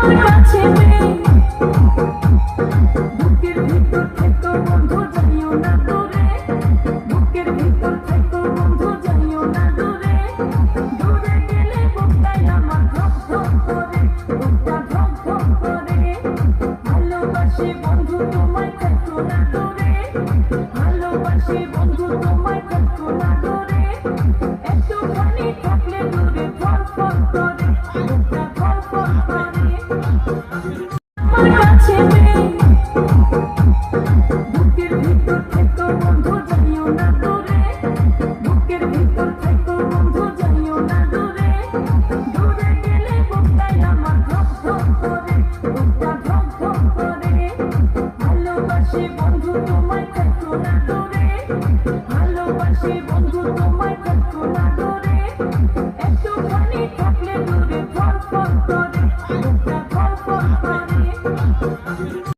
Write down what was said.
আমার কাছে নেই। বুকের ভিতর থেকো বন্ধু যাইও না দূরে, বুকের ভিতর থেকো বন্ধু যাইও না দূরে, দূরে গেলে বুকটাই আমার ধক ধক করে, বুকটা ধক ধক করে। ভালোবাসি বন্ধু তোমায় থেকো না দূরে, ভালোবাসি বন্ধু তোমায় থেকো না দূরে, একটুখানি থাকলে দূরে ফর ফর করে, বুকটা ফর ফর করে।